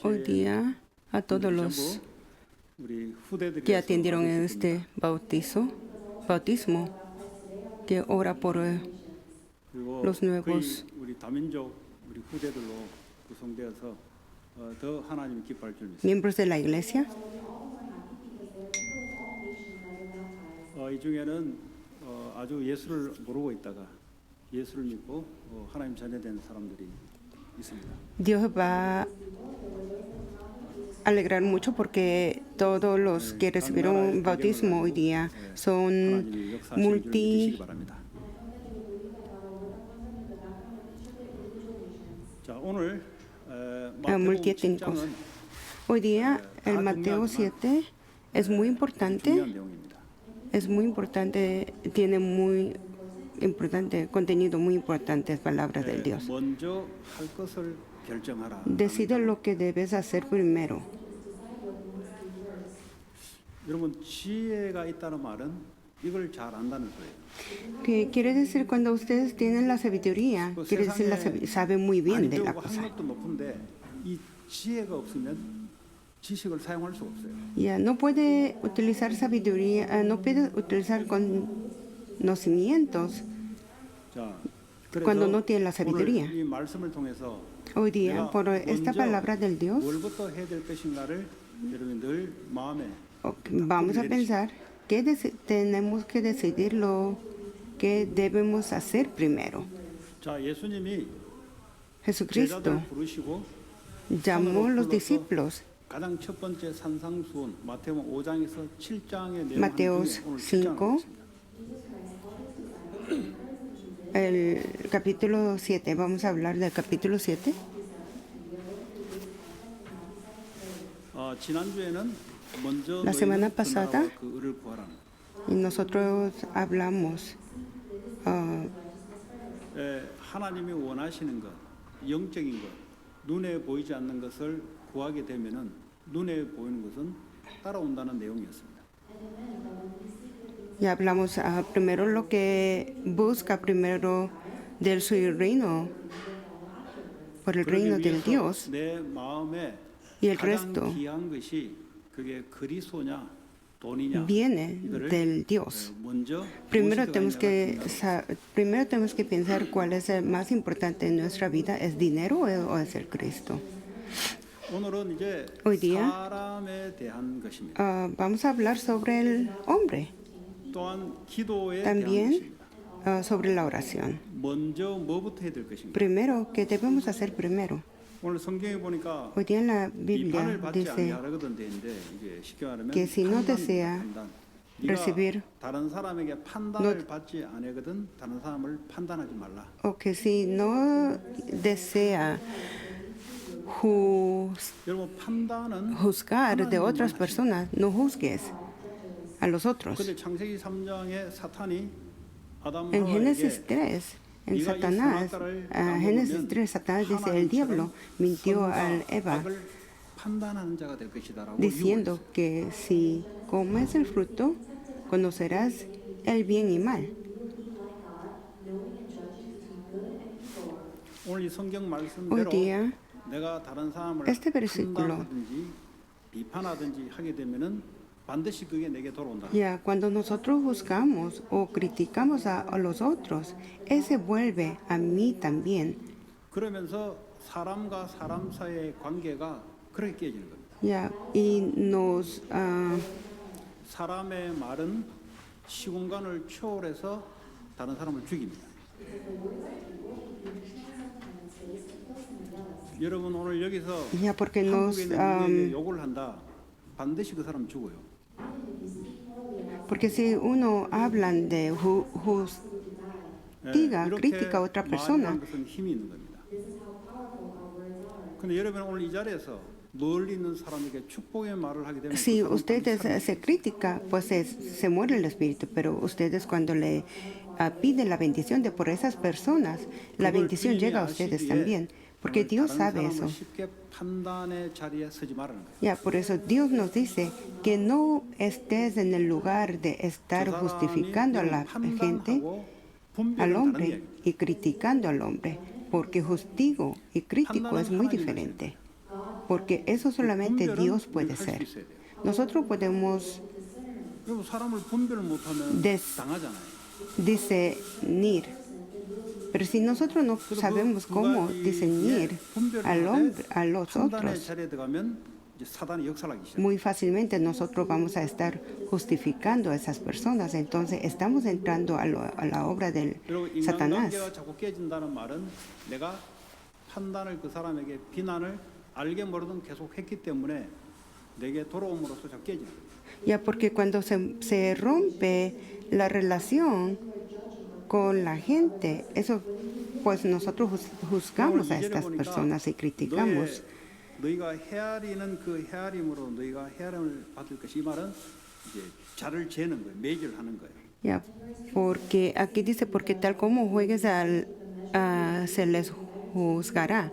Hoy día a todos los que atendieron en este bautismo, que ora por los nuevos miembros de la iglesia. 이 중에는 아주 예수를 모르고 있다가 예수를 믿고 하나님 자녀된 사람들이 있습니다. Dios va a alegrar mucho porque todos los que recibieron bautismo hoy día son multiétnicos. Hoy día el Mateo 7 es muy importante. Es muy importante, tiene muy importante contenido, muy importantes palabras del Dios. Decide lo que debes hacer primero. ¿Qué quiere decir cuando ustedes tienen la sabiduría? Quiere decir saben muy bien de la cosa. Ya no puede utilizar sabiduría, no puede utilizar conocimientos cuando no tiene la sabiduría. Hoy día, por esta palabra del Dios, vamos a pensar que tenemos que decidir lo que debemos hacer primero. Jesucristo llamó a los discípulos. Mateo 5, el capítulo 7. Vamos a hablar del capítulo 7. La semana pasada nosotros hablamos 하나님이 원하시는 것, 영적인 것, 눈에 보이지 않는 것을 구하게 되면은 눈에 보이는 것은 따라온다는 내용이었습니다. Ya hablamos primero lo que busca primero del su reino, por el reino del Dios, 내 마음에 y el 가장 resto 귀한 것이 그게 그리스도냐 돈이냐 viene del Dios. Primero tenemos que pensar cuál es el más importante en nuestra vida, ¿es dinero o es el Cristo? Hoy día vamos a hablar sobre el hombre, también sobre la oración. Primero, ¿qué debemos hacer primero? Hoy día en la Biblia dice que si no desea recibir o que si no desea juzgar de otras personas, no juzgues a los otros. En Génesis 3, en Génesis 3, Satanás dice, el diablo mintió a Eva diciendo que si comes el fruto, conocerás el bien y mal. Hoy día, este versículo, ya cuando nosotros juzgamos o criticamos a los otros, ese vuelve a mí también. Ya, y nos 사람의 말은 시공간을 초월해서 다른 사람을 죽입니다. 여러분 오늘 여기서 ya porque nos 한국인에게 욕을 한다. 반드시 그 사람 죽어요. porque si uno hablan de critica a otra persona. 힘이 있는 겁니다. 근데 여러분 오늘 이 자리에서 멀리 있는 사람에게 축복의 말을 하게 되면 Si ustedes se critica, pues se muere el espíritu, pero ustedes cuando le piden la bendición de por esas personas, la bendición llega a ustedes también, porque Dios sabe eso. Ya, por eso Dios nos dice que no estés en el lugar de estar justificando a la gente, al hombre, y criticando al hombre, porque justigo y crítico es muy diferente. Porque eso solamente Dios puede ser. Nosotros podemos 그리고 사람을 분별을 못하면 Des- 당하잖아요. discernir. Pero si nosotros no sabemos cómo discernir al hombre, a los 판단의 otros, 자리에 들어가면 이제 사단이 역사하기 시작. muy fácilmente nosotros vamos a estar justificando a esas personas. Entonces estamos entrando a la obra del 그리고 Satanás. 인간관계가 자꾸 깨진다는 말은 내가 판단을 그 사람에게 비난을 알게 모르든 계속 했기 때문에 내게 돌아옴으로써 자꾸 깨지는 거예요. Ya porque cuando se rompe la relación con la gente, eso pues nosotros juzgamos a estas personas y criticamos. 너희가 헤아리는 그 헤아림으로 너희가 헤아림을 받을 것이 이 말은 이제 자를 재는 거예요. 매질을 하는 거예요. Ya, porque aquí dice, porque tal como juegues se les juzgará,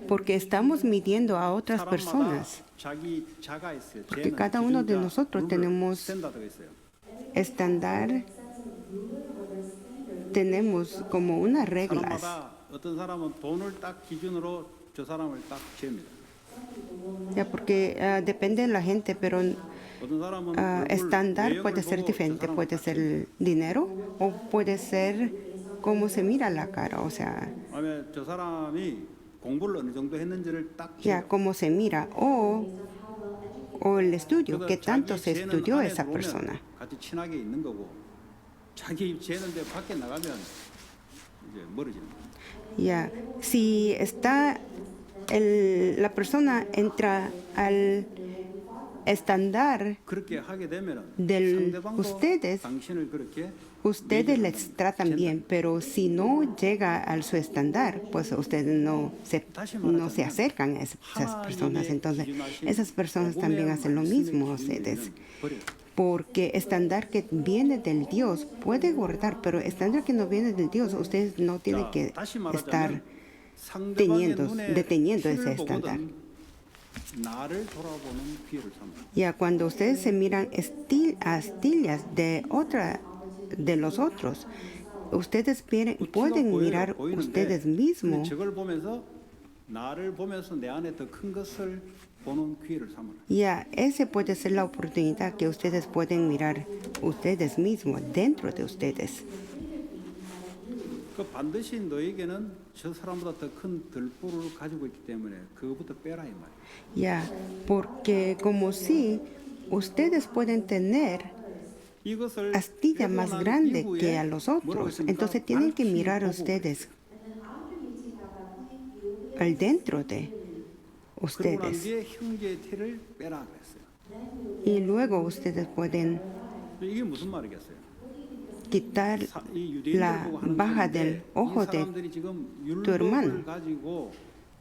porque estamos midiendo a otras personas, 자기 자가 있어요. porque 쟤는 cada uno de 기준자, nosotros 룰을, tenemos 스탠다드가 있어요. estándar, tenemos como unas reglas. 사람마다 어떤 사람은 돈을 딱 기준으로 저 사람을 딱 잽니다. Ya, porque depende de la gente, pero 어떤 사람은 estándar 외형을 puede ser 보고 저 diferente, 사람을 puede 딱 ser 잽니다. el dinero o puede ser cómo se mira la cara, o sea, 그다음에 저 사람이 공부를 어느 정도 했는지를 딱 ya 재요. cómo se mira o el estudio, 그래서 qué tanto 자기 se 쟤는 estudió 안에 esa 들어오면 persona. 같이 친하게 있는 거고 자기 쟤는데 밖에 나가면 이제 멀어지는 거예요. Ya, si está la persona entra al estándar, 그렇게 하게 되면은 del 상대방도 ustedes, 당신을 그렇게 ustedes les tratan bien, pero si no llega a su estándar, pues ustedes no se acercan a esas personas. Entonces, esas personas también hacen lo mismo a ustedes. Porque estándar que viene del Dios puede guardar, pero estándar que no viene del Dios, ustedes no tienen que estar deteniendo ese estándar. 나를 돌아보는 기회를 삼아. Ya cuando ustedes se miran astillas de los otros, ustedes pueden mirar ustedes mismos. 저걸 보면서 나를 보면서 내 안에 더 큰 것을 보는 기회를 삼으라. Ya, ese puede ser la oportunidad que ustedes pueden mirar ustedes mismos, dentro de ustedes. 그 반드시 너에게는 저 사람보다 더 큰 들보를 가지고 있기 때문에 그거부터 빼라 이 말이야. Ya, porque como si ustedes pueden tener 이것을 astilla más 깨고 난 grande 이후에 que a los 뭐라고 otros, 했습니까? entonces tienen que 밝히 mirar 보고 ustedes al dentro de 그러고 난 ustedes. 뒤에 형제의 티를 빼라 그랬어요. Y luego ustedes pueden 이게 무슨 말이겠어요? quitar 이 유대인들 la 보고 하는 baja 건데 del ojo 이 de 사람들이 지금 tu hermano. 율법을 가지고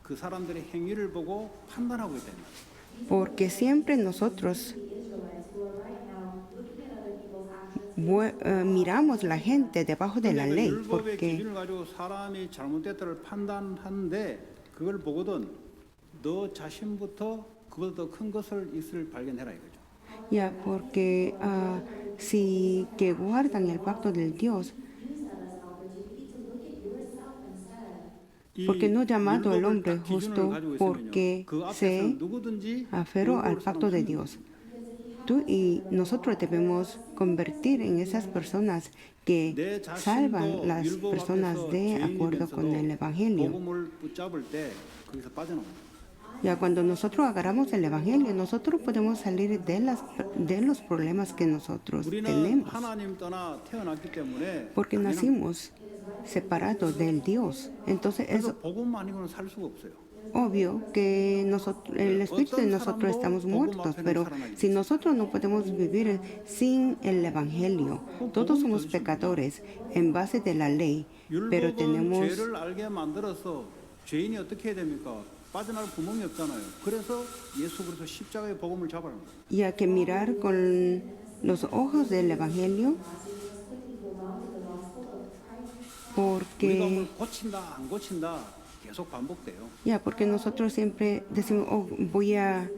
그 사람들의 행위를 보고 판단하고 있다. 이 말이에요. porque siempre nosotros miramos la gente debajo de la 근데 그 ley, 율법의 porque 기준을 가지고 사람이 잘못됐다를 판단하는데 그걸 보거든 너 자신부터 그보다 더 큰 것을 있을 발견해라 이거죠. ya porque si que guardan el pacto del Dios, porque no llamado al hombre justo porque se aferró al pacto de Dios. Tú y nosotros debemos convertir en esas personas que salvan las personas de acuerdo con el Evangelio. 복음을 붙잡을 때 거기서 빠져나옵니다. Ya cuando nosotros agarramos el Evangelio, nosotros podemos salir de los problemas que nosotros 우리는 tenemos, 하나님 떠나 태어났기 때문에 porque nacimos separados del Dios. Entonces es 그래서 복음 아니고는 살 수가 없어요. obvio que el espíritu de nosotros estamos muertos, pero si nosotros no podemos vivir sin el Evangelio, todos somos pecadores en base de la ley, pero 율법은 tenemos 죄를 알게 만들어서 죄인이 어떻게 해야 됩니까? 빠져나갈 구멍이 없잖아요. 그래서 예수 그리스도 십자가의 복음을 잡아라는 거예요. ya que mirar con los ojos del Evangelio, 우리가 porque 뭘 고친다 안 고친다 계속 반복돼요. ya porque nosotros siempre decimos, oh, voy a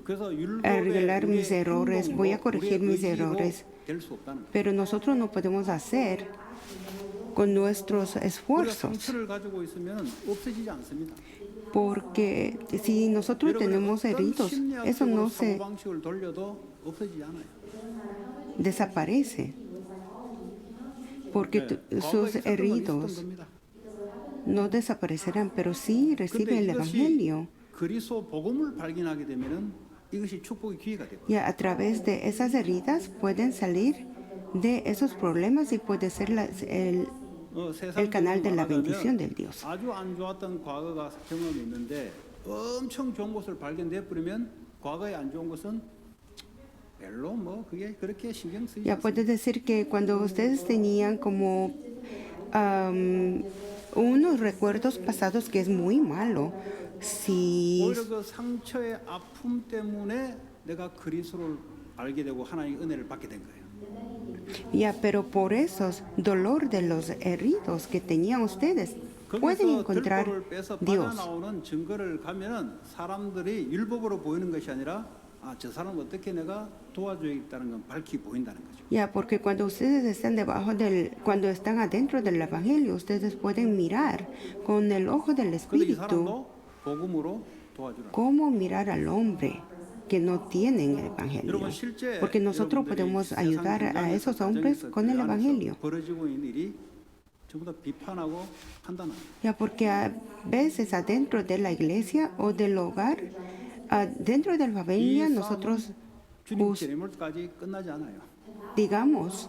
그래서 arreglar mis 우리의 errores, voy a 행동으로 corregir 우리의 mis 의지로 errores, 될 수 없다는 거예요. pero nosotros no podemos hacer con nuestros 우리가 esfuerzos. 상처를 가지고 있으면 없어지지 않습니다. Porque si nosotros 여러분의 tenemos 어떤 heridos, eso 심리학적으로 no se 사고방식을 돌려도 없어지지 않아요. desaparece. Porque 과거에 sus 있었던 건 있었던 heridos 겁니다. no desaparecerán, pero sí recibe el 근데 Evangelio. 이것이 그리스도 복음을 발견하게 되면은 이것이 축복의 기회가 되고 Y a través de esas heridas pueden salir de esos problemas y puede ser el canal de la bendición del Dios. 아주 안 좋았던 과거가 경험이 있는데 엄청 좋은 것을 발견돼 버리면 과거에 안 좋은 것은 별로 뭐 그게 그렇게 신경 쓰이지 Ya 않습니다. puede decir que cuando ustedes tenían como unos recuerdos pasados que es muy malo, si 오히려 그 상처의 아픔 때문에 내가 그리스도를 알게 되고 하나님의 은혜를 받게 된 거예요. ya, pero por esos dolor de los heridos que tenían ustedes pueden 거기서 encontrar 들보를 빼서 Dios. 빠져나오는 증거를 가면은 사람들이 율법으로 보이는 것이 아니라 저 사람 어떻게 내가 도와줘야겠다는 건 밝히 보인다는 거죠. Ya, porque cuando ustedes están cuando están adentro del Evangelio, ustedes pueden mirar con el ojo del 그런데 이 Espíritu 사람도 복음으로 도와주라. cómo mirar al hombre que no tienen el Evangelio. 여러분 실제 Porque nosotros 여러분들이 podemos ayudar a 세상 esos hombres 가정에서 con el 그 안에서 Evangelio. 벌어지고 있는 일이 전부 다 비판하고 판단하고 Ya, porque a veces adentro de la iglesia o del hogar, dentro de la familia, 이 nosotros 주님 재림을까지 끝나지 않아요. digamos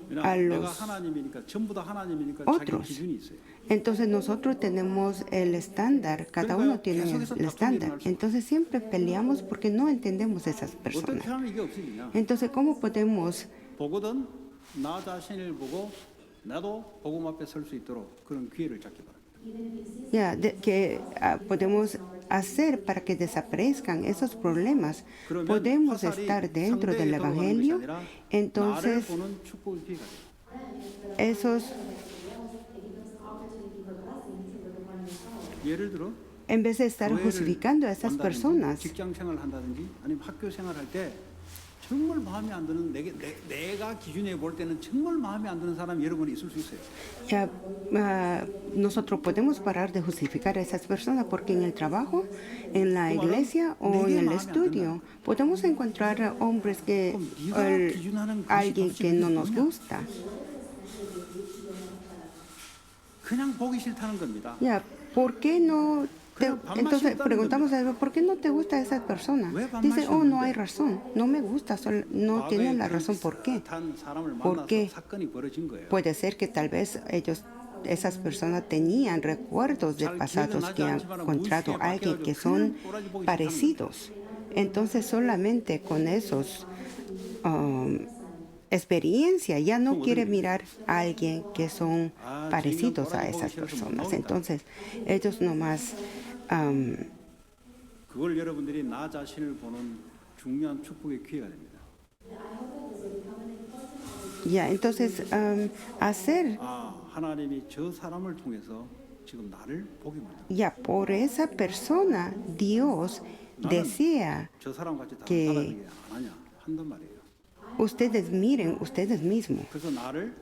왜냐, a 내가 los 하나님이니까 전부 다 하나님이니까 otros. 자기 기준이 있어요. Entonces nosotros tenemos el estándar, cada uno tiene el estándar. Entonces siempre peleamos porque no entendemos esas personas. 어떻게 하면 이게 없어지냐? Entonces, ¿cómo podemos, 보거든 나 자신을 보고 나도 복음 앞에 설 수 있도록 그런 기회를 잡기 바랍니다. podemos hacer para que desaparezcan esos problemas? 그러면 Podemos 화살이 estar dentro del 상대에 들어가는 것이 Evangelio. 아니라 나를 Entonces, 보는 축복의 기회가 돼요. esos, 예를 들어 en vez de estar 교회를 justificando a esas 온다든지, personas, 직장 생활을 한다든지 아니면 학교 생활할 때 정말 마음에 안 드는 내가 기준에 볼 때는 정말 마음에 안 드는 사람이 여러분이 있을 수 있어요. ya, nosotros podemos parar de justificar a esas personas porque en el trabajo, en la iglesia o en el estudio podemos encontrar hombres que alguien que no nos gusta. 그냥 보기 싫다는 겁니다. Ya, ¿por qué no? Entonces preguntamos a Dios, ¿por qué no te gusta esa persona? Dice, oh, no hay razón, no me gusta, no tiene la razón. ¿Por qué? Porque 사건이 벌어진 거예요. puede ser que tal vez esas personas tenían recuerdos de pasados que han encontrado a alguien que son parecidos. Entonces solamente con esos experiencia ya no quiere mirar a alguien que son parecidos a esas personas. Entonces ellos nomás 그걸 여러분들이 나 자신을 보는 중요한 축복의 기회가 됩니다. ya, entonces hacer 하나님이 저 사람을 통해서 지금 나를 보게 만들어. ya por esa persona Dios desea 저 사람 같이 다른 que 사람에게 안 하냐 한단 말이에요. ustedes miren ustedes mismos. 그래서 나를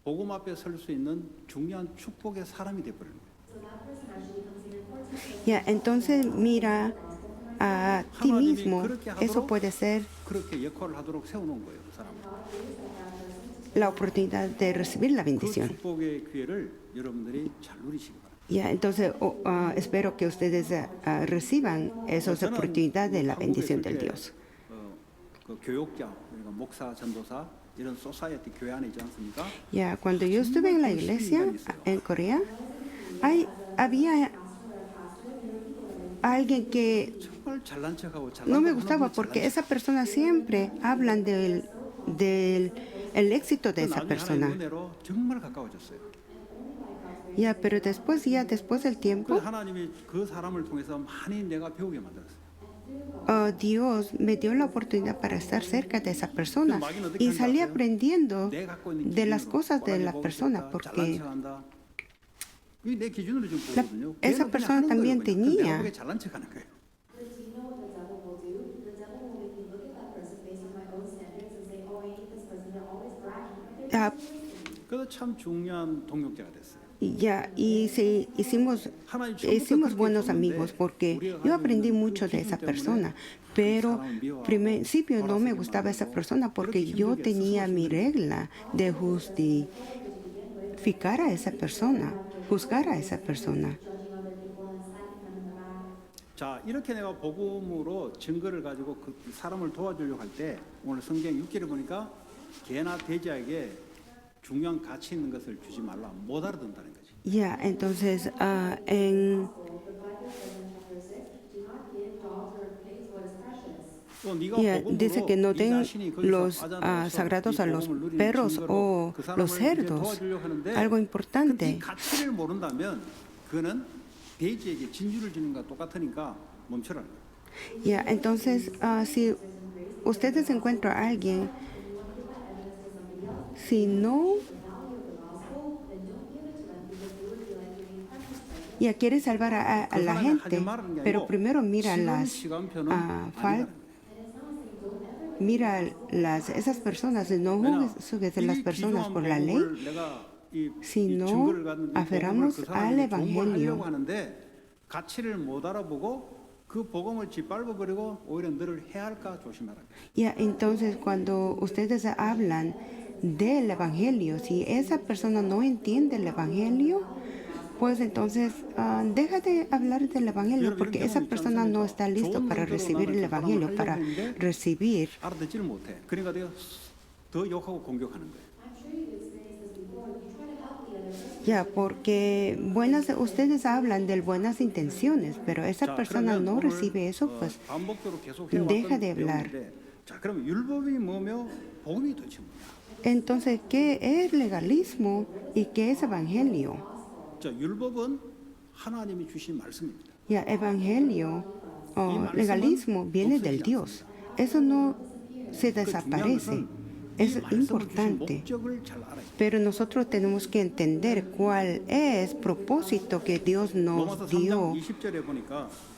복음 앞에 설 수 있는 중요한 축복의 사람이 돼 버리는 거예요. Ya, entonces mira a ti mismo. Eso puede ser 그렇게 역할을 하도록 세워놓은 거예요, 그 사람을. la oportunidad de recibir la 그 bendición. 축복의 기회를 여러분들이 잘 누리시기 바랍니다. Ya, entonces espero que ustedes reciban esas oportunidades de la bendición del Dios. 그 교육자, 그러니까 목사, 전도사 이런 소사이어티 교회 안에 있지 않습니까? Ya, cuando yo estuve en la iglesia en Corea, había alguien que 정말 잘난 척하고 no me gustaba porque esa persona siempre hablan del el éxito de esa persona. 은혜로 정말 가까워졌어요. Ya, pero después del tiempo, 하나님이 그 사람을 통해서 많이 내가 배우게 만들었어요. Dios me dio la oportunidad para estar cerca de esa persona y salí aprendiendo de las cosas de la persona porque esa persona también tenía 그래서 참 중요한 동역자가 됐어요. Ya, y sí, hicimos 하나님 처음부터 hicimos 그렇게 buenos 줬는데 amigos porque 우리가 yo 가지고 aprendí 있는 그 mucho de 기준 esa 때문에 persona, 그 pero 사람을 미워하고 principio no me 바라서게 gustaba esa 만들고 persona 그렇게 porque yo 힘들게 tenía 스스로 mi 힘들게 regla de justificar a esa persona, juzgar a esa persona. 자, 이렇게 내가 복음으로 증거를 가지고 그 사람을 도와주려고 할 때 오늘 성경 6절에 보니까 개나 돼지에게 중요한 가치 있는 것을 주지 말라. 못 알아듣는다는 거지. Ya, entonces en 또 네가 Ya, 복음으로 dice que no 네 den 자신이 거기서 los 빠져나와서 sagrados 이 a los 복음을 누리는 perros 증거로 o 그 los 사람을 이제 cerdos. 도와주려고 하는데 Algo 그 importante. 가치를 모른다면 그거는 돼지에게 진주를 주는 것과 똑같으니까 멈춰라는 거예요. Ya, entonces, si ustedes encuentran a alguien, si no, ya quiere salvar a la gente, pero primero mira esas personas, no juzgues de las personas por la ley, sino aferramos al Evangelio. 가치를 못 알아보고 그 복음을 짓밟아 버리고 오히려 너를 해할까 조심하라. Ya, entonces cuando ustedes hablan del Evangelio, si esa persona no entiende el Evangelio, pues entonces deja de hablar del Evangelio porque esa persona no está listo para recibir el Evangelio, para recibir. 알아듣지를 못해. 그러니까 내가 더 욕하고 공격하는 거예요. Ya, porque ustedes hablan de buenas intenciones, pero esa persona no recibe eso, pues 반복적으로 계속 deja 해왔던 de hablar. 내용인데, 자, 그럼 율법이 뭐며 복음이 도대체 뭐냐? Entonces, ¿qué es legalismo y qué es evangelio? 자, 율법은 하나님이 주신 말씀입니다. Ya, evangelio o legalismo viene del Dios. Eso no se desaparece. Es importante. Pero nosotros tenemos que entender cuál es el propósito que Dios nos dio.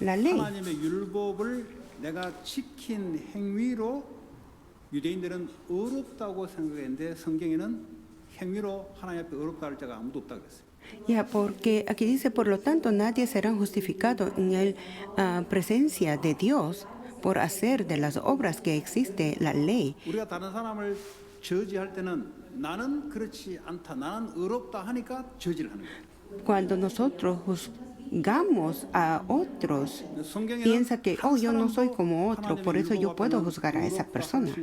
La ley. 하나님의 율법을 내가 지킨 행위로 유대인들은 어렵다고 생각했는데 성경에는 행위로 하나님 앞에 어렵다 할 자가 아무도 없다 그랬어요. Ya, porque aquí dice, por lo tanto, nadie será justificado en la presencia de Dios por hacer de las obras que existe la ley. 우리가 다른 사람을 저지할 때는 나는 그렇지 않다, 나는 어렵다 하니까 저지를 하는 거예요. Cuando nosotros juzgamos a otros, piensa que, yo no soy como otro, por eso yo puedo juzgar a esa persona.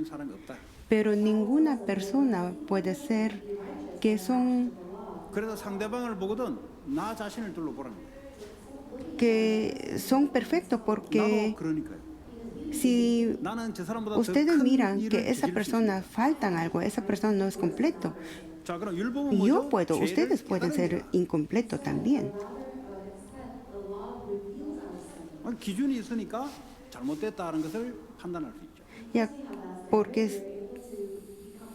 Pero ninguna persona puede ser que son 그래서 상대방을 보거든 나 자신을 둘러보라는 거예요. que son perfectos porque 나도 그러니까요. si 나는 저 사람보다 ustedes 더 큰 miran 일을 que esa 저지를 수 persona faltan algo, esa persona no es completo. 있습니다. 자, 그럼 율법은 Yo 뭐죠? puedo, 죄를 ustedes pueden ser 깨달으니까. incompletos también. 기준이 있으니까 잘못됐다는 것을 판단할 수 있죠. Ya, porque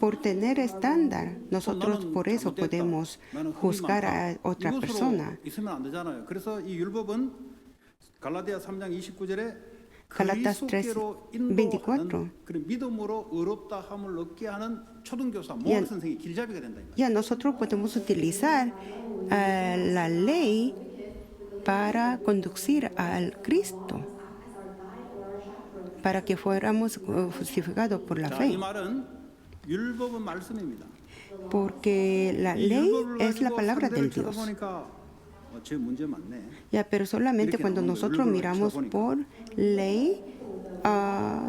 por tener estándar, nosotros por eso podemos juzgar a otra persona. 있으면 안 되잖아요. 그래서 이 율법은 갈라디아 3장 29절에 Galatas 그리스도께로 3:24. 인도하는 그런 믿음으로 의롭다 함을 얻게 하는 초등교사 모학 선생이 길잡이가 된다. Ya nosotros podemos utilizar la ley para conducir al Cristo, para que fuéramos justificados por la 자, 이 fe. 말은 율법은 말씀입니다. Porque la ley es la palabra del Dios. 제 문제 맞네. Ya, pero solamente cuando nosotros miramos por ley,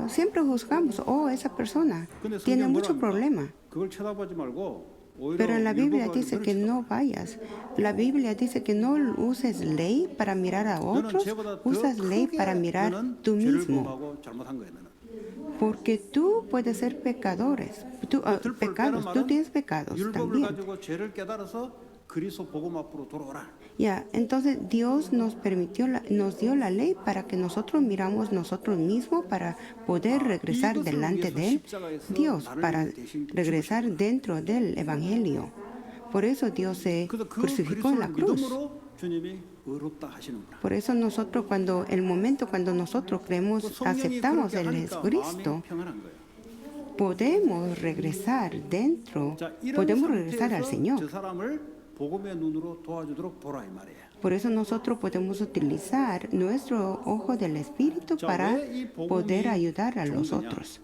siempre juzgamos, esa persona tiene mucho problema. 그걸 쳐다보지 말고 Pero en la Biblia dice que no vayas. La Biblia dice que no uses ley para mirar a otros, usas ley para mirar tú mismo. Porque tú puedes ser pecadores, pecados, tú tienes pecados también. Ya, entonces Dios nos dio la ley para que nosotros miramos nosotros mismos para poder regresar delante de Dios, para regresar dentro del Evangelio. Por eso Dios se crucificó en la cruz. Por eso nosotros cuando nosotros creemos, aceptamos el Jesucristo, podemos regresar dentro, 자, 이런 podemos regresar al 상태에서 Señor. 저 사람을 복음의 눈으로 도와주도록 보라 이 말이에요. Por eso nosotros podemos utilizar nuestro ojo del Espíritu 자, para 왜 이 복음이 poder ayudar a los 좋은 거냐? otros.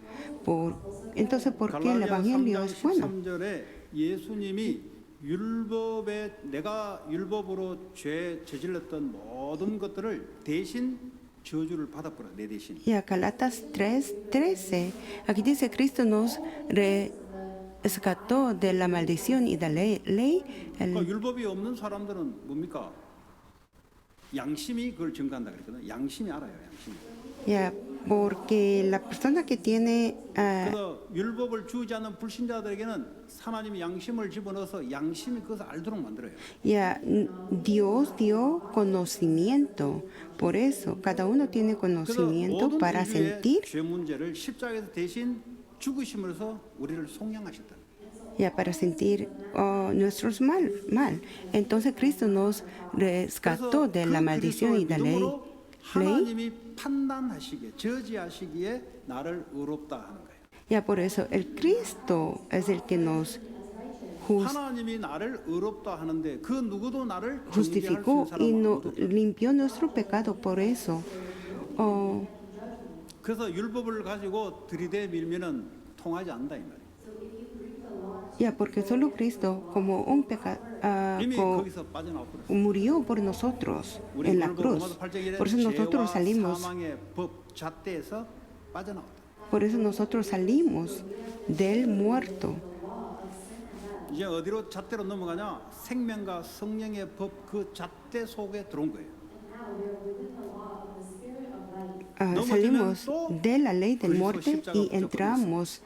Entonces, ¿por qué el 갈라디아 Evangelio 3장 es bueno? 13절에 예수님이 율법에 내가 율법으로 죄 저질렀던 모든 것들을 대신 저주를 받아버려 내 대신. Y a Galatas 3:13, aquí dice Cristo nos rescató de la maldición y de la ley. 그러니까 율법이 없는 사람들은 뭡니까? 양심이 그걸 증가한다 그랬거든. 양심이 알아요, 양심이. Ya, porque la persona que tiene 그래서 율법을 주지 않는 불신자들에게는 하나님이 양심을 집어넣어서 양심이 그것을 알도록 만들어요. ya Dios dio conocimiento. Por eso cada uno tiene 그래서 conocimiento 모든 para 인류의 sentir. 죄 문제를 십자가에서 대신 죽으심으로써 우리를 속량하셨다. Ya para sentir nuestros mal. Entonces Cristo nos rescató de la maldición y de la ley. 하나님이 판단하시기에 저지하시기에 나를 의롭다 하는 거예요. Ya por eso el Cristo es el que nos 하나님이 나를 의롭다 하는데 그 누구도 나를 정죄할 수 justificó 있는 y 사람은 no, 아무도 없다. limpió nuestro pecado. Por eso, 그래서 율법을 가지고 들이대 밀면은 통하지 않는다 이 말이에요. ya porque solo Cristo como un pecado 이미 거기서 빠져나왔거든요. murió por nosotros 우리 en la 그리고 cruz. 로마서 8장 Por eso 1에 nosotros 죄와 salimos. 사망의 법 잣대에서 빠져나왔다. Por eso nosotros salimos del muerto. 이제 어디로 잣대로 넘어가냐? 생명과 성령의 법 그 잣대 속에 들어온 거예요. Salimos de la ley del muerte y entramos.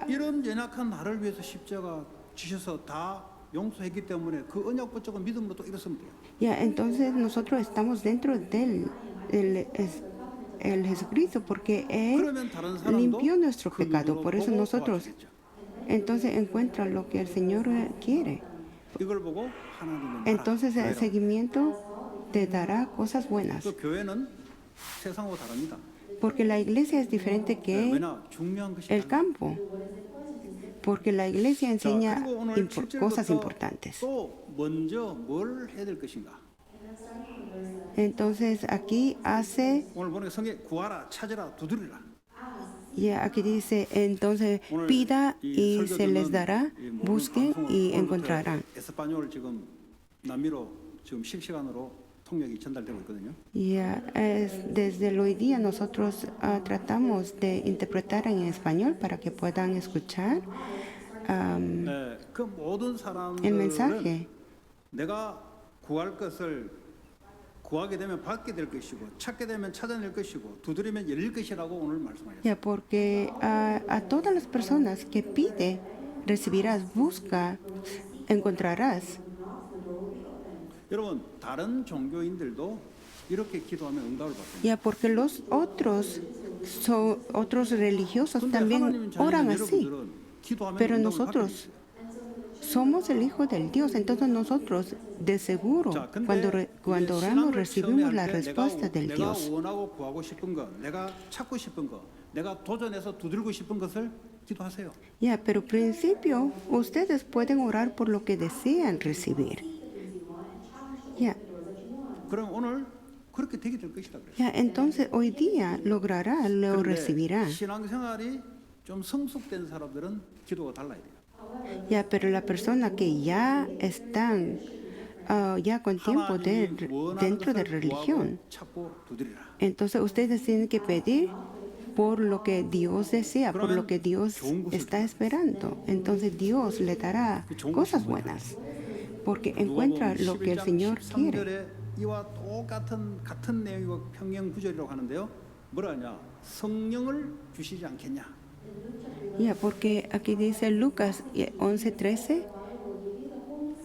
이런 연약한 나를 위해서 십자가 지셔서 다 용서했기 때문에 그 언약 붙잡고 믿음으로 또 일어서면 돼요. Ya, entonces nosotros estamos dentro del el Jesucristo porque Él 그러면 다른 사람도 limpió nuestro 그 pecado. 눈으로 Por eso 보고 nosotros 도와주겠죠. entonces encuentra lo que el Señor quiere. 이걸 보고 하나님은 Entonces el 나라. seguimiento te dará cosas buenas. 또 교회는 세상하고 다릅니다. Porque la iglesia es diferente que 왜냐 중요한 것이 el 달라요. campo. Porque la iglesia 자, enseña 그리고 오늘 cosas 7절부터 importantes. 또 먼저 뭘 해야 될 것인가? Entonces aquí hace, 오늘 보니까 성경 구하라, 찾으라, 두드리라. ya aquí dice, entonces 오늘 pida 이 y 설교 se les 듣는 dará, 이 모든 busquen 방송을 y 오늘부터 encontrarán. 에스파뇰 지금 남미로 지금 실시간으로 통역이 전달되고 있거든요. Ya desde el hoy día nosotros tratamos de interpretar en español para que puedan escuchar 네, 그 모든 el 사람들은 mensaje. 내가 구할 것을 구하게 되면 받게 될 것이고 찾게 되면 찾아낼 것이고 두드리면 열릴 것이라고 오늘 말씀하셨어요. Ya porque a todas las personas que pide recibirás, busca, encontrarás. 여러분 다른 종교인들도 이렇게 기도하면 응답을 받습니다. Ya porque los otros otros religiosos 근데 también 하나님 oran 자녀인 así. 여러분들은 기도하면 Pero 응답을 받게 돼 nosotros 있어요. somos el Hijo del Dios, entonces nosotros de seguro 자, 근데 cuando 이제 oramos 신앙을 recibimos 처음에 la 할 때 respuesta del 내가 Dios. 원하고 구하고 싶은 거, 내가 찾고 싶은 거, 내가 도전해서 두들고 싶은 것을 기도하세요. Ya, pero al principio ustedes pueden orar por lo que desean recibir. Ya, 그럼 오늘 그렇게 되게 될 것이다 그래요. ya, entonces hoy día logrará, lo recibirá. 신앙생활이 좀 성숙된 사람들은 기도가 달라야 돼요. Ya, pero la persona que ya están ya con tiempo 하나님이 원하는 dentro de 것을 religión, 구하고 찾고 두드리라. entonces ustedes tienen que pedir por lo que Dios desea, por lo que Dios está esperando. Entonces Dios le dará cosas buenas, porque encuentra lo que el Señor quiere. 13절에 이와 같은 내용이고 평행 구절이라고 하는데요. 뭐라 하냐? 성령을 주시지 않겠냐? Ya, porque aquí dice Lucas 11:13,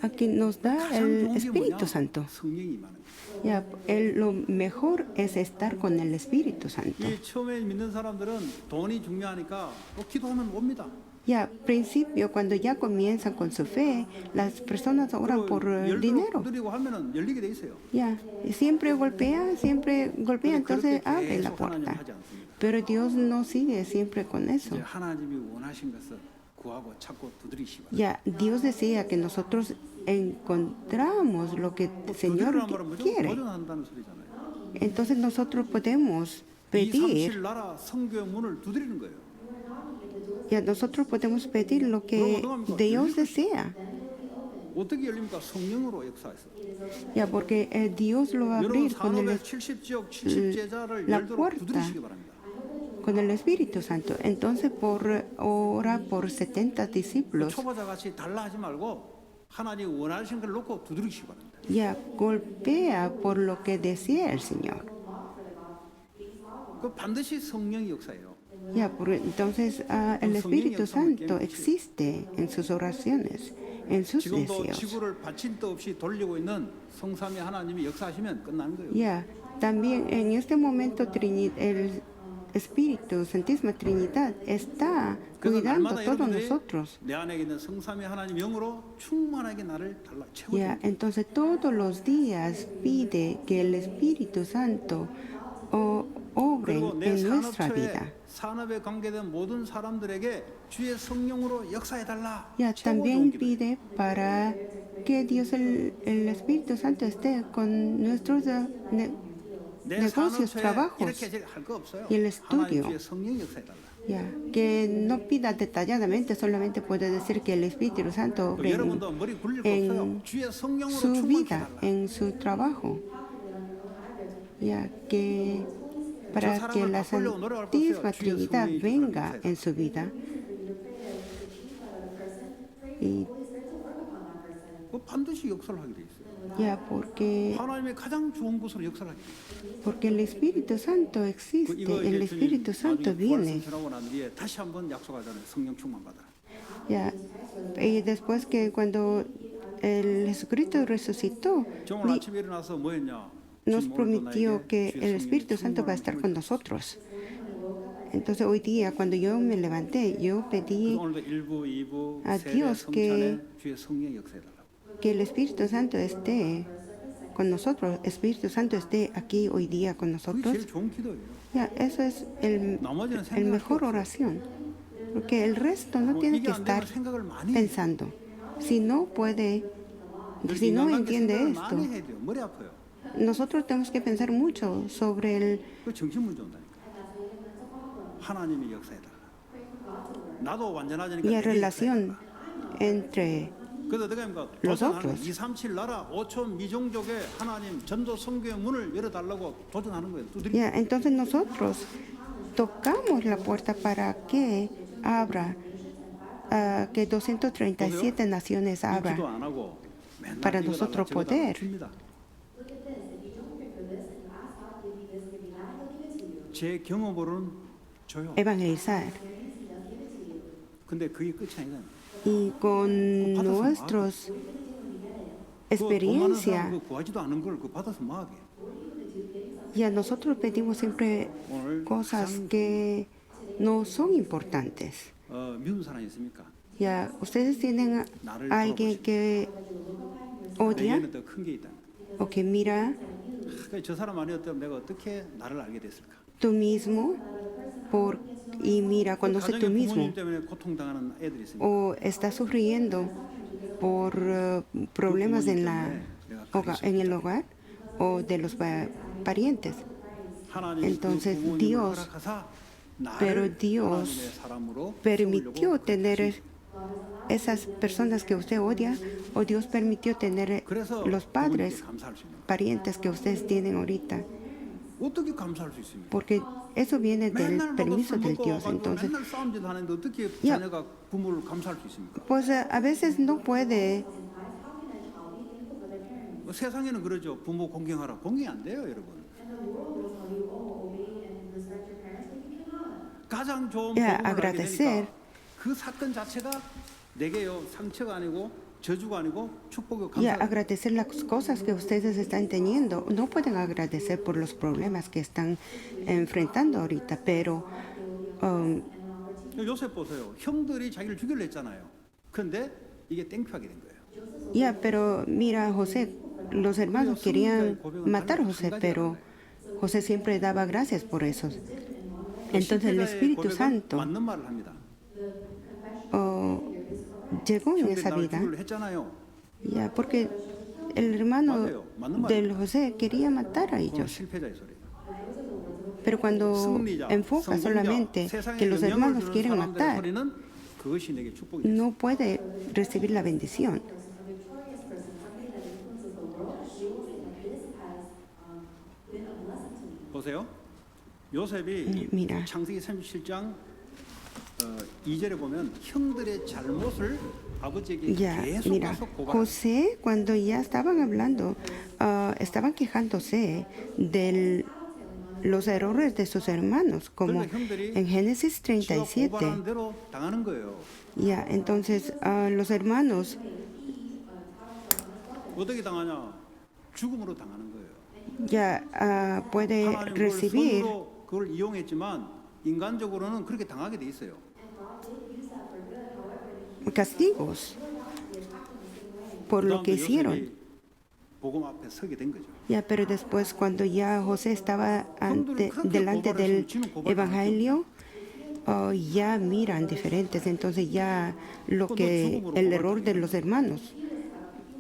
aquí nos da 가장 el 좋은 게 Espíritu 뭐냐? Santo. 성령이 임하는 거예요. Ya, lo mejor es estar con el Espíritu Santo. 이 처음에 믿는 사람들은 돈이 중요하니까 또 기도하면 옵니다. Ya, principio, cuando ya comienzan con su fe, las personas oran por 열도록 dinero. 두드리고 하면은 열리게 돼 있어요. Ya, y siempre golpea, 근데 entonces 그렇게 abre la 계속 하나님은 puerta. 하지 않습니다. Pero Dios no sigue siempre con eso. 이제 하나님이 원하신 것을 구하고 찾고 두드리시기 바랍니다. Ya, Dios desea que nosotros encontramos lo que el Señor 두드리란 말은 무조건 quiere. 도전한다는 소리잖아요. Entonces nosotros podemos 237 pedir, 나라 성교의 문을 두드리는 거예요. ya nosotros podemos pedir lo que Dios desea. 어떻게 열립니까? 성령으로 역사해서. Ya, porque Dios lo va a 여러분 abrir con el, 산업의 70지역 70제자를 la 열도록 puerta. 두드리시기 바랍니다. con el Espíritu Santo. Entonces, ora por 70 discípulos. 초보자 같이 달라 하지 말고 하나님 원하시는 걸 놓고 두드리시기 바랍니다. Ya, golpea por lo que desea el Señor. 그 반드시 성령이 역사해요. Ya, entonces el Espíritu Santo existe en sus oraciones, en sus 지금도 deseos. 지구를 받친 데 없이 돌리고 있는 성삼위 하나님이 역사하시면 끝나는 거예요. Ya, también en este momento el Espíritu, Santísima Trinidad, está 그래서 cuidando a 날마다 todos 여러분들이 nosotros. 내 안에 있는 성삼위 하나님 영으로 충만하게 나를 달라 Ya, 채워줘. entonces todos los días pide que el Espíritu Santo obre 그리고 내 en nuestra vida. 산업에 관계된 모든 사람들에게 주의 성령으로 역사해 달라. Ya, 최고 좋은 también 기도예요. pide para que Dios, el Espíritu Santo, esté con nuestros 내 negocios, 산업체에 trabajos. 이렇게 할 거 없어요. y el 하나님 estudio. 주의 성령 역사해 달라. Ya, que no pida detalladamente, solamente puede decir que el Espíritu Santo obre 여러분도 머리 굴릴 거 en 없어요. 주의 성령으로 su 충만케 vida, 달라. en su trabajo. Ya, que para que la Santísima Trinidad venga en su vida. Y 그 반드시 역사를 하게 돼 있어요. ya, porque 하나님의 가장 좋은 곳으로 역사를 하게 돼 있어요. Porque el Espíritu Santo existe, 이거 el 이제 Espíritu Santo viene. 전하고 난 뒤에 다시 한번 약속하잖아요. 성령 충만 받아라. Ya. Y después que cuando el Jesucristo resucitó, 저 오늘 아침에 일어나서 뭐 했냐? nos 주님, 오늘도 prometió 나에게 que 주의 el 성령의 Espíritu Santo va a estar con 충만을 nosotros. Entonces hoy día, cuando yo me levanté, yo pedí 그래서 오늘도 1부, 2부, a 세대 Dios 성찬에 주의 성령 역사해 달라고. que el Espíritu Santo esté con nosotros, Espíritu Santo esté aquí hoy día con 그게 nosotros. 제일 좋은 기도예요. Ya, eso es 나머지는 el 생각할 게 mejor 없어요. oración. Porque el resto no 뭐 tiene 이게 que 안 estar 되면 생각을 많이 해요. pensando. Si no puede, si no 인간관계 entiende 생각을 esto, 많이 해야 돼요. 머리 아파요. nosotros tenemos que pensar mucho sobre 그 정신 문제 온다니까. 하나님이 역사해 달라. 나도 완전하자니까 la 내게 역사해 relación 달라. entre 그래서 내가 뭐 Los 도전하는 otros. 거예요. 237 나라 5천 미종족의 하나님 전도 선교의 문을 열어달라고 도전하는 거예요. 두드리. ya, entonces nosotros tocamos la puerta para que abra, que 237 naciones 이 abra 기도 안 하고 맨날 para 이거 nosotros 달라, 저거 달라 poder. 줍니다. 제 경험으로는 줘요. evangelizar. 근데 그게 끝이 아니다. Y con nuestras experiencia, 그 구하지도 않은 걸 그 받아서 뭐 하게. ya nosotros pedimos siempre 오늘 cosas 가장 que no son importantes. 미운 사람 있습니까? Ya, ustedes tienen a alguien que odia 내게는 더 큰 게 있다. o que mira 저 사람 아니었다면 내가 어떻게 나를 알게 됐을까? tú mismo y mira, conoce 가정에 tú mismo 부모님 때문에 고통당하는 애들이 있습니다. o está sufriendo por problemas en el hogar o de los parientes. 하나님이 Entonces, 그 부모님을 Dios, 허락하사 pero 나를 Dios 하나님의 사람으로 permitió 세우려고 tener esas personas que usted odia, o Dios permitió tener 그래서 los padres, 부모님께 감사할 수 있는 거예요. parientes que ustedes tienen ahorita, 어떻게 감사할 수 있습니까? porque eso viene del 맨날 permiso 먹고 del 먹고 Dios. 와가지고 Entonces, 맨날 싸움짓 하는데 어떻게 Ya. 자녀가 부모를 감사할 수 있습니까? pues a veces no puede, 세상에는 그러죠. 부모 공경하라. 공경이 안 돼요, 여러분. 가장 좋은 Ya, 복음을 알게 agradecer. 되니까 그 사건 자체가 내게요 상처가 아니고 저주가 아니고 축복이고 y 감사. agradecer las cosas que ustedes están teniendo. No pueden agradecer por los problemas que están enfrentando ahorita, pero 요셉 보세요. 형들이 자기를 죽이려 했잖아요. 그런데 이게 땡큐하게 된 거예요. Ya, pero mira, José, los hermanos querían matar a José, pero José siempre daba gracias por eso. Entonces el 실패자의 Espíritu 고백은 Santo 맞는 말을 합니다. llegó en 형들이 esa 나를 vida, 죽이려 했잖아요. ya, porque el hermano 맞아요. 맞는 del 말입니다. José quería matar a 그건 ellos. 실패자의 소리예요. Pero cuando 승리자, enfoca 성공자, solamente 세상에 que los 영향을 hermanos 주는 quieren 사람들의 matar, 소리는 그것이 내게 축복이 됐어요. no puede recibir la bendición. 보세요. 요셉이 Mira, 창세기 37장 2절에 보면 형들의 잘못을 아버지에게 ya, 계속 mira, 가서 고발합니다. José, cuando ya estaban hablando, estaban quejándose de los errores de sus hermanos, como 그러니까 형들이 en Génesis 지가 37. 고발한 대로 당하는 거예요. Ya, entonces los hermanos 어떻게 당하냐? 죽음으로 당하는 거예요. ya puede 하나님 그걸 recibir 손으로 그걸 이용했지만 인간적으로는 그렇게 당하게 돼 있어요. castigos por lo que 그다음에 hicieron. 요셉이 복음 앞에 서게 된 거죠. Ya, pero después cuando ya José estaba delante del Evangelio, ya miran diferentes, entonces ya el error de los hermanos,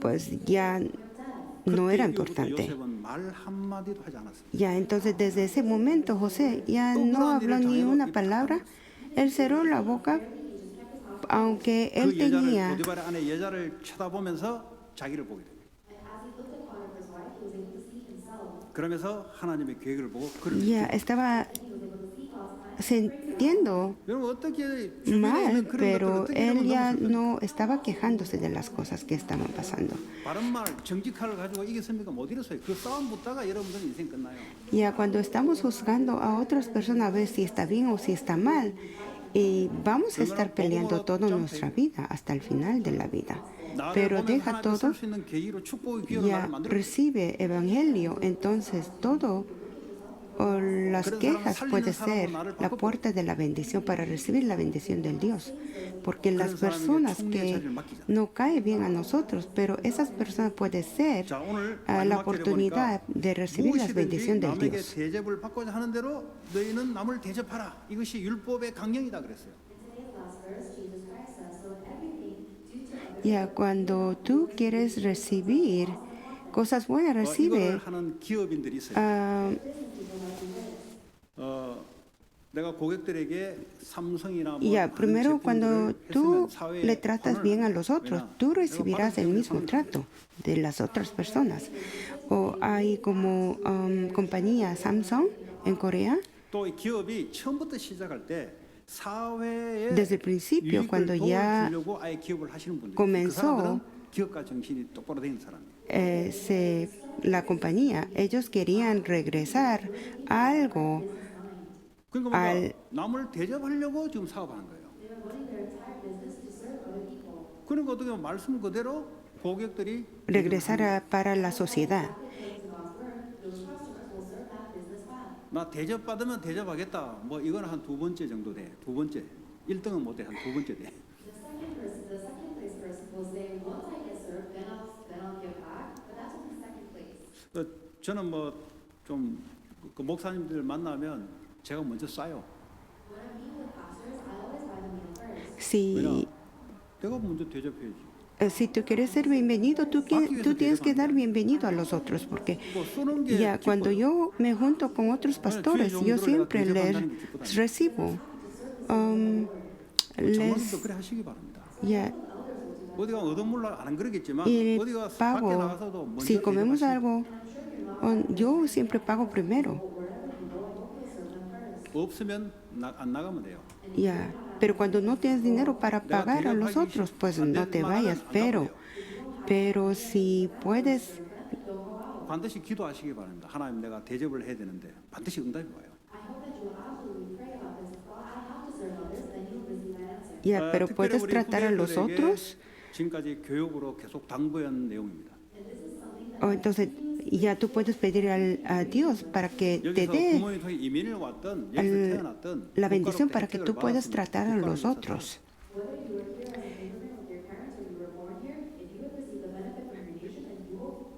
pues ya no era importante. 요셉은 말 한마디도 하지 않았어요. Ya, entonces desde ese momento José ya no habló ni una palabra, él cerró la boca, aunque 그 él 여자를 tenía 보디발 안에 여자를 쳐다보면서 자기를 보게 됩니다. 그러면서 하나님의 계획을 보고 그를 ya estaba sintiendo 여러분 어떻게 주변에 mal, 있는 그런 것들을 pero 어떻게 él 이러면 ya 넘어설 겁니까? no estaba quejándose de las cosas que estaban pasando. 바른 말 정직함을 가지고 이겼습니까? 못 이뤘어요. 그 싸움 붙다가 여러분들 인생 끝나요. Ya cuando estamos juzgando a otras personas a ver si está bien o si está mal, y vamos a estar peleando toda nuestra vida hasta el final de la vida. 나를 Pero 보면 deja 하나님을 todo, 쓸수 있는 계기로 축복의 기회로 ya 나를 만들어. recibe evangelio, entonces todo o las quejas puede ser la puerta de la bendición para recibir la bendición del Dios. Porque las personas que no caen bien a nosotros, pero esas personas pueden ser 자, 오늘 la 마지막 절에 oportunidad 보니까 de recibir la bendición 무엇이든지 del 남에게 Dios. 대접을 받고자 하는 대로 너희는 남을 대접하라. 이것이 율법의 강령이다 그랬어요. Ya cuando tú quieres recibir cosas buenas, 이걸 recibe. 하는 기업인들이 있어요. 내가 고객들에게 삼성이나 뭐 Ya, 다른 primero cuando 제품들을 tú 했으면 사회에 le tratas 혼을 bien a los otros, 왜냐? tú 내가 recibirás 받은 el 기업을 mismo 사는 trato de las otras personas. O hay como compañía Samsung en Corea. 또이 기업이 처음부터 시작할 때 사회에 Desde el principio, 유익을 cuando 도움을 ya 주려고 아예 기업을 하시는 분들, 그 comenzó, 사람들은 기업가 정신이 똑바로 된 사람이에요. la compañía, ellos querían regresar algo 그러니까 뭔가 남을 대접하려고 지금 사업하는 거예요. 그러니까 어떻게 보면 말씀 그대로 고객들이 regresar para la sociedad. 나 대접 받으면 대접하겠다. 뭐 이건 한 두 번째 정도 돼. 두 번째. 1등은 못 돼. 한 두 번째 돼. 저는 뭐 좀 그 목사님들 만나면 제가 먼저 쏴요. Si, 내가 먼저 대접해야지. si tú quieres ser bienvenido, tú tienes que dar bienvenido a los otros, porque 뭐 쏘는 게 ya cuando yo me junto con otros pastores, yo siempre les recibo. Les 장로님도 그래 하시기 바랍니다. ya 어디가 얻어물라 안 그러겠지만 y 어디가 밖에 pago. 나가서도 먼저 Si comemos 대접하시고 algo, yo siempre pago primero. 없으면 안 나가면 돼요. Ya, pero cuando no tienes dinero para pagar a los otros, pues no te vayas. Pero si puedes, 반드시 기도하시기 바랍니다. 하나님 내가 대접을 해야 되는데 반드시 응답이 와요. ya, pero 특별히 puedes 우리 tratar a los 후대들에게 otros. 지금까지 교육으로 계속 당부한 내용입니다. Entonces, ya tú puedes pedir a Dios para que te 여기서 dé 부모님 통해 이민을 왔던 여기서 태어났던 la bendición 국가로부터 para que tú 혜택을 puedas 받았으면 tratar a 국가를 los 위해서 otros. Whether you were here as an immigrant with your parents or you were born here, if you have received the benefit from your nation,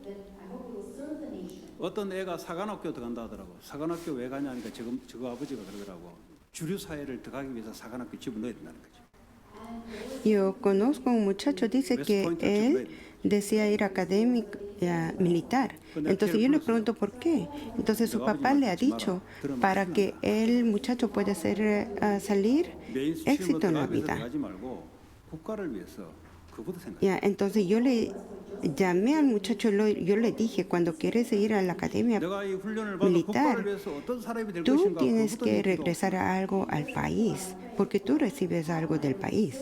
then I hope you will serve the nation. 어떤 애가 사관학교 들어간다 하더라고. 사관학교 왜 가냐 하니까 지금 저거 아버지가 그러더라고. 주류 사회를 들어가기 위해서 사관학교 집어넣어야 된다는 거죠. Yo conozco a un muchacho, dice que él desea ir académico militar. Entonces yo le pregunto por qué. Entonces su papá le ha dicho para que el muchacho pueda salir 메인스트림으로 éxito en la 들어가기 위해서 vida. 들어가지 말고 국가를 위해서 그부터 생각해. Ya, entonces yo le llamé al muchacho, yo le dije, cuando quieres ir a la academia 내가 이 훈련을 받아 militar, 국가를 위해서 어떤 사람이 될 tú 것인가 tienes 그부터 que 얘기도 regresar a algo al país, porque tú recibes algo del país.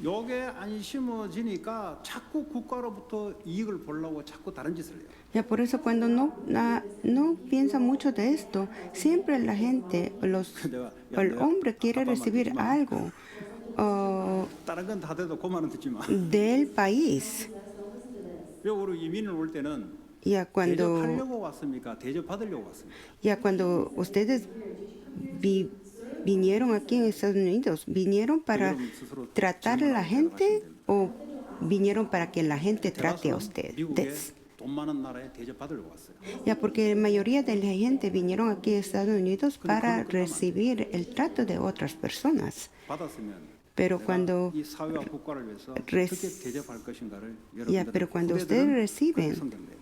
요게 안 심어지니까 자꾸 국가로부터 이익을 보려고 자꾸 다른 짓을 해요. Ya por eso cuando no piensa mucho de esto, siempre la gente, el hombre quiere recibir algo 다른 건 다 돼도 그만은 듣지만 del país. 우리 이민을 올 때는 Ya cuando, 대접하려고 왔습니까? 대접받으려고 왔습니까? ya cuando ustedes vinieron aquí en Estados Unidos, ¿vinieron para tratar a la gente o vinieron para que la gente trate a 미국에 ustedes? 돈 많은 나라에 대접받으려고 왔어요. Ya porque la mayoría de la gente vinieron aquí a Estados Unidos para recibir el trato de otras personas. 받았으면 Pero 내가 cuando 이 사회와 국가를 위해서 res- 어떻게 대접할 것인가를 Ya, pero cuando ustedes reciben, 성경돼야 돼요.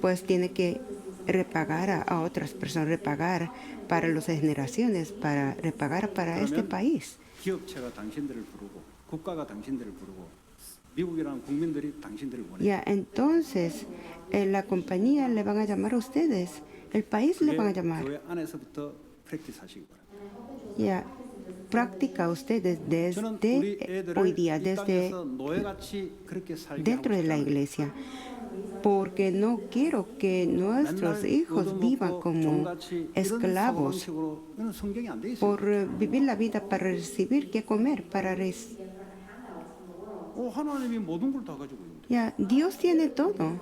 pues tiene que repagar a otras personas, repagar para las generaciones, para repagar para este país. 기업체가 당신들을 부르고 국가가 당신들을 부르고 미국이라는 국민들이 당신들을 원해요. Ya, entonces la compañía le van a llamar a ustedes, el país le van a llamar. 교회 안에서부터 프랙티스 하시기 바랍니다. Ya, practica ustedes 저는 우리 desde 애들을 hoy día, 이 desde 땅에서 노예같이 그렇게 살게 dentro de 하고 la 싶지 않아요. iglesia, porque no quiero que nuestros hijos vivan como esclavos 이건 성경이 안 돼 있어요. por vivir la vida para recibir qué comer, 하나님이 모든 걸 다 가지고 있는데. Ya, Dios tiene todo.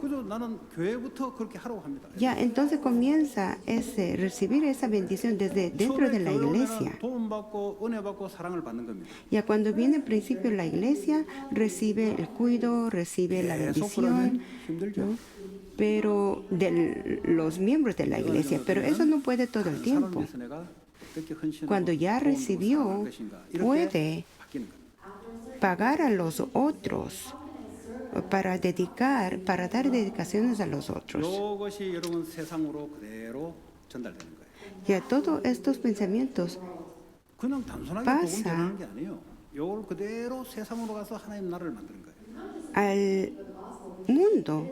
그래서 나는 교회부터 그렇게 하라고 합니다. Ya, entonces comienza recibir esa bendición desde dentro de la iglesia. 도움 받고 은혜 받고 사랑을 받는 겁니다. Ya cuando viene al principio la iglesia, recibe el cuidado, recibe la 계속 bendición, 그러면 힘들죠. ¿no? Pero de los miembros de la iglesia, pero eso no puede todo el tiempo. Cuando ya recibió, puede pagar a los otros para dar dedicaciones a los otros. 이것이 여러분 세상으로 그대로 전달되는 거예요. Ya todos estos pensamientos 그냥 단순하게 pasa. 복음 전하는 게 아니에요. 이걸 그대로 세상으로 가서 하나님 나라를 만드는 거예요. al mundo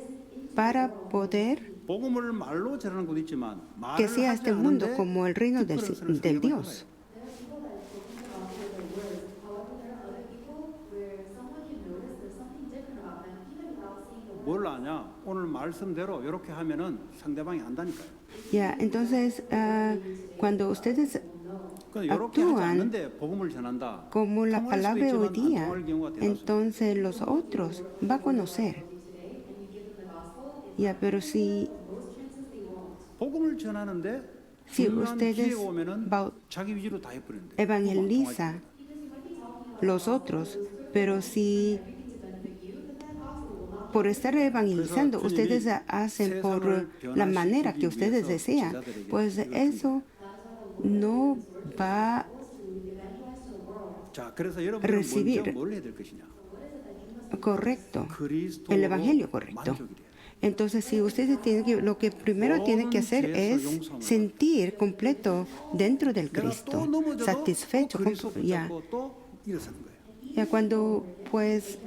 para poder 복음을 말로 전하는 것도 있지만 que 말을 sea 하지 este mundo 않는데 como el reino del 특별한 del 설명을 Dios. 하라요. 뭘 아냐? 오늘 말씀대로 이렇게 하면은 상대방이 안다니까요. Ya, entonces cuando ustedes 이렇게 하지 actúan 않는데 복음을 전한다. como la 통할 수도 palabra hoy 있지만 안 día, 통할 경우가 대다수입니다. entonces los otros va a conocer. Ya, pero si 복음을 전하는데 Si 중요한 ustedes 기회가 오면은 자기 위주로 다 해버리는데 evangeliza los otros, pero si por estar evangelizando ustedes hacen por la manera que ustedes desean, pues eso no va 자, 그래서 여러분은 recibir. 먼저 뭘 해야 될 것이냐? correcto, 그리스도로 el evangelio correcto. 만족이 돼요. Entonces, si ustedes tienen lo que primero tienen que hacer es sentir completo dentro del 내가 또 Cristo, 넘어져도 satisfecho, 또 그리스도 ya, 붙잡고 또 일어서는 거예요. ya cuando pues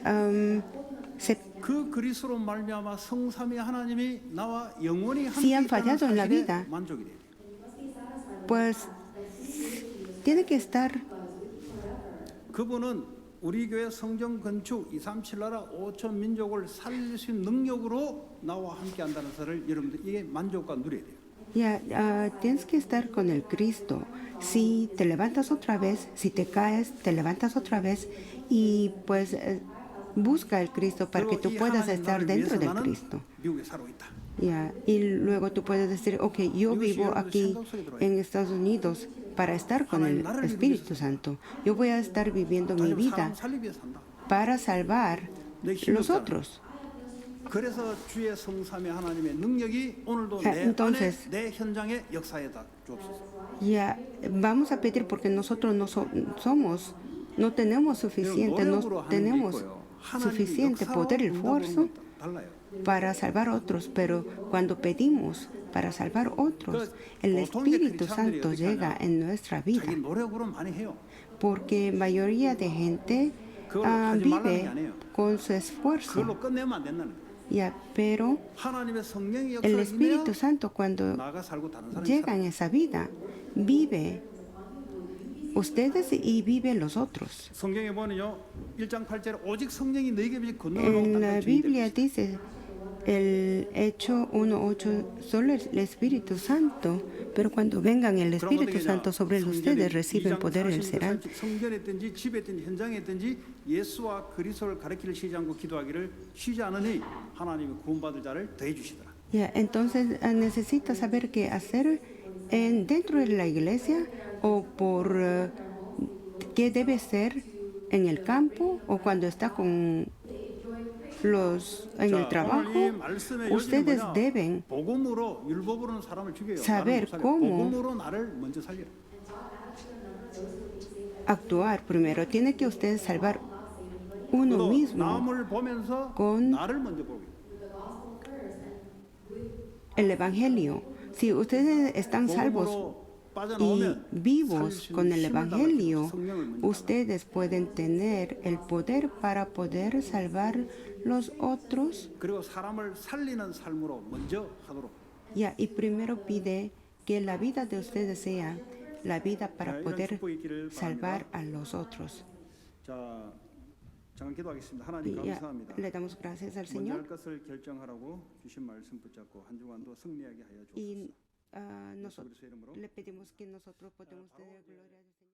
그 그리스도로 말미암아 성삼위 하나님이 나와 영원히 Si han 함께 있다는 fallado en la 사실에 vida, 만족이 돼요. pues tiene que estar 그분은 우리 교회 성전 건축 237 나라 5천 민족을 살릴 수 있는 능력으로 나와 함께 한다는 것을 여러분들 이게 만족과 누려야 돼요. Ya, tienes que estar con el Cristo. Si te levantas otra vez, si te caes, te levantas otra vez y pues busca el Cristo para que 그리고 tú 이 puedas 하나님 estar 나라를 dentro 위해서 del 나는 Cristo. 미국에 살고 있다. Ya, y luego tú puedes decir, ok, yo 이것이 vivo 여러분들 aquí 생각 속에 들어와요. en Estados Unidos para estar con 하나님 el 나라를 이루기 Espíritu 위해서 Santo. Yo voy a estar viviendo mi 다시 vida 사람 살리기 위해서 산다. para salvar 내 힘이 los 없잖아. otros. 그래서 주의 성삼위 하나님의 능력이 오늘도 야, 내 entonces, 안에 내 현장에 역사에다 주옵소서. Ya, vamos a pedir porque nosotros no tenemos suficiente, no 노력으로 하는 게 tenemos 있고요. 하나님이 suficiente 역사로 poder y 응답하는 esfuerzo 건 달라요. para salvar a otros, pero cuando pedimos para salvar otros, el 보통 이제 Espíritu 크리스찬들이 Santo 어떻게 llega 하냐? en nuestra vida, 자기 노력으로 많이 해요. porque mayoría de gente 그걸 하지 말라는 게 vive 아니에요. con su esfuerzo, 그걸로 끝내면 안 된다는 거예요. ya, pero 하나님의 성령의 el 역사가 Espíritu 있으면 Santo cuando 나가 살고 다른 사람이 llega 살아. en esa vida, vive ustedes y vive los otros. 성경에 보면요. 1장 8절에 오직 성령이 너희에게 비친 권능을 En 놓은 la 땅에 주인이 Biblia 되리라. dice, el Hecho 1:8, solo el Espíritu Santo, pero cuando vengan el Espíritu Santo sobre ustedes, reciben poder y serán. 성전에 있든지 집에 있든지 현장에 있든지 예수와 그리스도를 가리키를 쉬지 않고 기도하기를 쉬지 않으니 하나님이 구원받을 자를 더해 주시더라. Ya, entonces necesita saber qué hacer dentro de la iglesia o por qué debe ser en el campo o cuando está con en el trabajo. 오늘 이 말씀의 Ustedes 요지는 뭐냐? deben 복음으로 율법으로는 사람을 죽여요. saber 나를 못 살려. cómo 복음으로 나를 먼저 살려. actuar primero. Tiene que usted salvar uno 또 mismo 남을 보면서 con 나를 먼저 보고. el Evangelio. Si ustedes están salvos 복음으로 y 빠져나오면 vivos 살수 con 있는 el 힘을 담아주고 Evangelio, 성령을 먼저 ustedes pueden tener el poder para poder salvar los otros. 그리고 사람을 살리는 삶으로 먼저 하도록. Ya, y primero pide que la vida de ustedes sea la vida para 이런 poder 축복이 있기를 salvar 바랍니다. a los otros. 자, 잠깐 기도하겠습니다. 하나님 Y ya, 감사합니다. le damos gracias al 먼저 Señor 할 것을 결정하라고 주신 말씀 붙잡고 한 주간도 승리하게 하여 주옵소서. y 예수 nosotros 그리스도의 이름으로 le pedimos que nosotros podamos tener gloria.